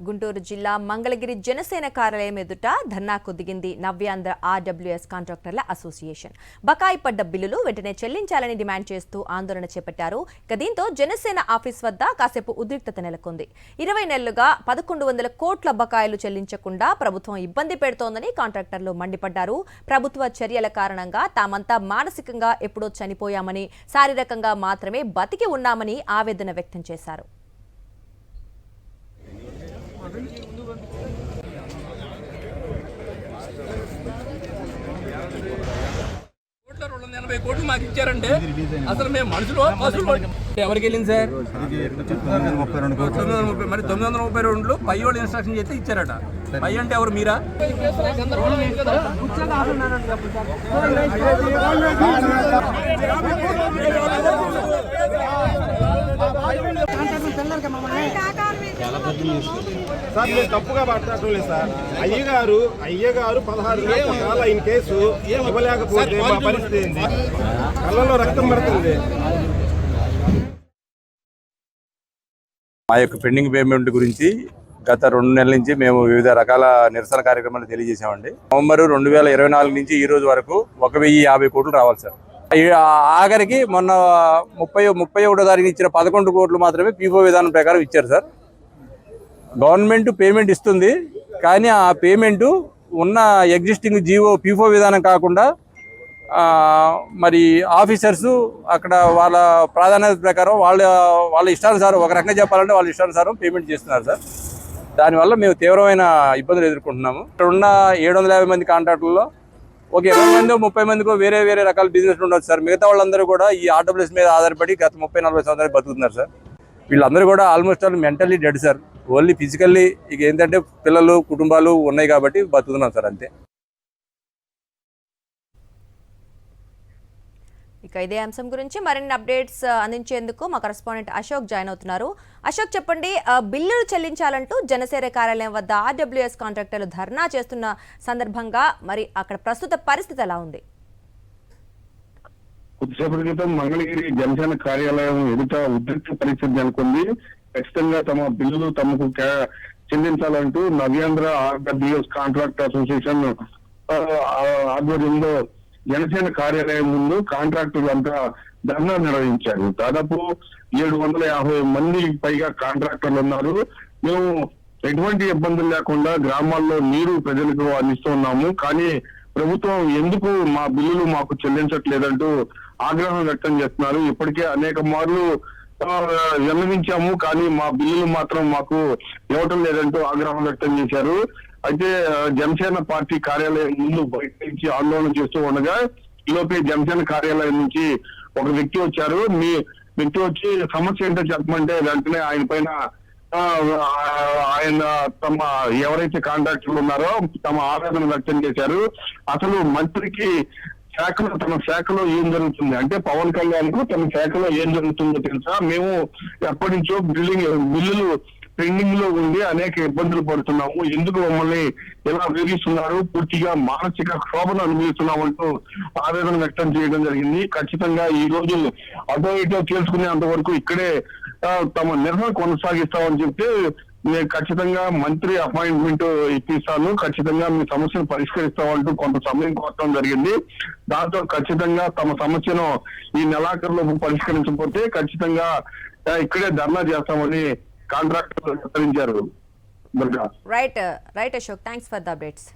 గుంటూరు జిల్లా మంగళగిరి జనసేన కార్యాలయం ఎదుట ధర్నాకు దిగింది నవ్యాంధ్ర ఆర్డబ్ల్యూఎస్ కాంట్రాక్టర్ల అసోసియేషన్. బకాయి పడ్డ బిల్లులు వెంటనే చెల్లించాలని డిమాండ్ చేస్తూ ఆందోళన చేపట్టారు. దీంతో జనసేన ఆఫీస్ వద్ద కాసేపు ఉద్రిక్తత నెలకొంది. 20 నెలలుగా 1100 కోట్ల బకాయిలు చెల్లించకుండా ప్రభుత్వం ఇబ్బంది పెడుతోందని కాంట్రాక్టర్లు మండిపడ్డారు. ప్రభుత్వ చర్యల కారణంగా తామంతా మానసికంగా ఎప్పుడో చనిపోయామని, శారీరకంగా మాత్రమే బతికి ఉన్నామని ఆవేదన వ్యక్తం చేశారు. కోట్లు మాకు ఇచ్చారంటే అసలు మేము మనుషులు ఎవరికి వెళ్ళింది సార్? 930 మరి 932 పై వాళ్ళు ఇన్స్ట్రక్షన్ చేస్తే ఇచ్చారట. పై అంటే ఎవరు? మీరా? సార్ నేను తప్పుగా మాట్లాడటం లేదు సార్. అయ్యగారు 16 నెలల ఆయన కేసు ఇవ్వలేకపోతే మా పరిస్థితి ఏంది? కళ్ళలో రక్తం పడుతుంది. మా యొక్క పెండింగ్ పేమెంట్ గురించి గత 2 నెలల నుంచి మేము వివిధ రకాల నిరసన కార్యక్రమాలు తెలియజేసామండి. నవంబర్ 2024 నుంచి ఈ రోజు వరకు 1050 కోట్లు రావాలి సార్. ఆఖరికి మొన్న 31వ తారీఖు ఇచ్చిన 11 కోట్లు మాత్రమే పీఫో విధానం ప్రకారం ఇచ్చారు సార్. గవర్నమెంట్ పేమెంట్ ఇస్తుంది, కానీ ఆ పేమెంటు ఉన్న ఎగ్జిస్టింగ్ జీవో పీఫో విధానం కాకుండా మరి ఆఫీసర్సు అక్కడ వాళ్ళ ప్రాధాన్యత ప్రకారం వాళ్ళ ఇష్టానుసారం, ఒక రకంగా చెప్పాలంటే వాళ్ళ ఇష్టానుసారం పేమెంట్ చేస్తున్నారు సార్. దానివల్ల మేము తీవ్రమైన ఇబ్బందులు ఎదుర్కొంటున్నాము. ఇక్కడ ఉన్న 750 మంది కాంట్రాక్టుల్లో ఒక 20 మందో 30 మందికో వేరే రకాల బిజినెస్ ఉండొచ్చు సార్. మిగతా వాళ్ళందరూ కూడా ఈ ఆర్డబ్ల్యూఎస్ మీద ఆధారపడి గత 30-40 సంవత్సరాలు బతుకుతున్నారు సార్. వీళ్ళందరూ కూడా almost all mentally dead sir. Only physically ఇక ఏంటంటే పిల్లలు, కుటుంబాలు ఉన్నాయి కాబట్టి బతుకుతున్నాం సార్, అంతే. ఇక ఇదే అంశం గురించి మరిన్ని అప్డేట్స్ అందించేందుకు మా కరెస్పాండెంట్ అశోక్ జాయిన్ అవుతున్నారు. అశోక్, చెప్పండి, బిల్లులు చెల్లించాలంటూ జనసేన కార్యాలయం వద్ద ఆర్డబ్ల్యూఎస్ కాంట్రాక్టర్లు ధర్నా చేస్తున్న సందర్భంగా మరి అక్కడ ప్రస్తుత పరిస్థితి ఎలా ఉంది? కొద్దిసేపటి క్రితం మంగళగిరి జనసేన కార్యాలయం ఎదుట ఉద్రిక్త పరిస్థితి నెలకొంది. ఖచ్చితంగా తమ బిల్లులు తమకు చెల్లించాలంటూ నవ్యాంధ్ర ఆర్డబ్ల్యూఎస్ కాంట్రాక్ట్ అసోసియేషన్ ఆధ్వర్యంలో జనసేన కార్యాలయం ముందు కాంట్రాక్టర్లు అంతా ధర్నా నిర్వహించారు. దాదాపు 750 మంది పైగా కాంట్రాక్టర్లు ఉన్నారు. మేము ఎటువంటి ఇబ్బందులు లేకుండా గ్రామాల్లో నీరు ప్రజలకు అందిస్తున్నాము, కానీ ప్రభుత్వం ఎందుకు మా బిల్లులు మాకు చెల్లించట్లేదంటూ ఆగ్రహం వ్యక్తం చేస్తున్నారు. ఇప్పటికే అనేక మార్లు విన్నవించాము, కానీ మా బిల్లులు మాత్రం మాకు ఇవ్వటం లేదంటూ ఆగ్రహం వ్యక్తం చేశారు. అయితే జనసేన పార్టీ కార్యాలయం ముందు బయట నుంచి ఆందోళన చేస్తూ ఉండగా ఈలోపే జనసేన కార్యాలయం నుంచి ఒక వ్యక్తి వచ్చారు. మీ వ్యక్తి వచ్చి సమస్య ఏంటో చెప్పమంటే వెంటనే ఆయన పైన ఆయన తమ ఎవరైతే కాంట్రాక్టర్లు ఉన్నారో తమ ఆవేదన వ్యక్తం చేశారు. అసలు మంత్రికి తన శాఖలో ఏం జరుగుతుంది అంటే పవన్ కళ్యాణ్ కు తన శాఖలో ఏం జరుగుతుందో తెలుసా? మేము ఎప్పటి నుంచో బిల్లులు పెండింగ్ లో ఉండి అనేక ఇబ్బందులు పడుతున్నాము, ఎందుకు మమ్మల్ని ఎలా వేధిస్తున్నారు, పూర్తిగా మానసిక క్షోభను అనుభవిస్తున్నామంటూ ఆవేదన వ్యక్తం చేయడం జరిగింది. ఖచ్చితంగా ఈ రోజు అటో ఇటో తెలుసుకునేంత వరకు ఇక్కడే తమ నిరసన కొనసాగిస్తామని చెప్తే నేను ఖచ్చితంగా మంత్రి అపాయింట్మెంట్ ఇప్పిస్తాను, ఖచ్చితంగా మీ సమస్యను పరిష్కరిస్తామంటూ కొంత సమయం కోరడం జరిగింది. దాంతో ఖచ్చితంగా తమ సమస్యను ఈ నెలాఖరులోపు పరిష్కరించకపోతే ఖచ్చితంగా ఇక్కడే ధర్నా చేస్తామని కాంట్రాక్టర్లు హెచ్చరించారు. Right Ashok, thanks for the updates.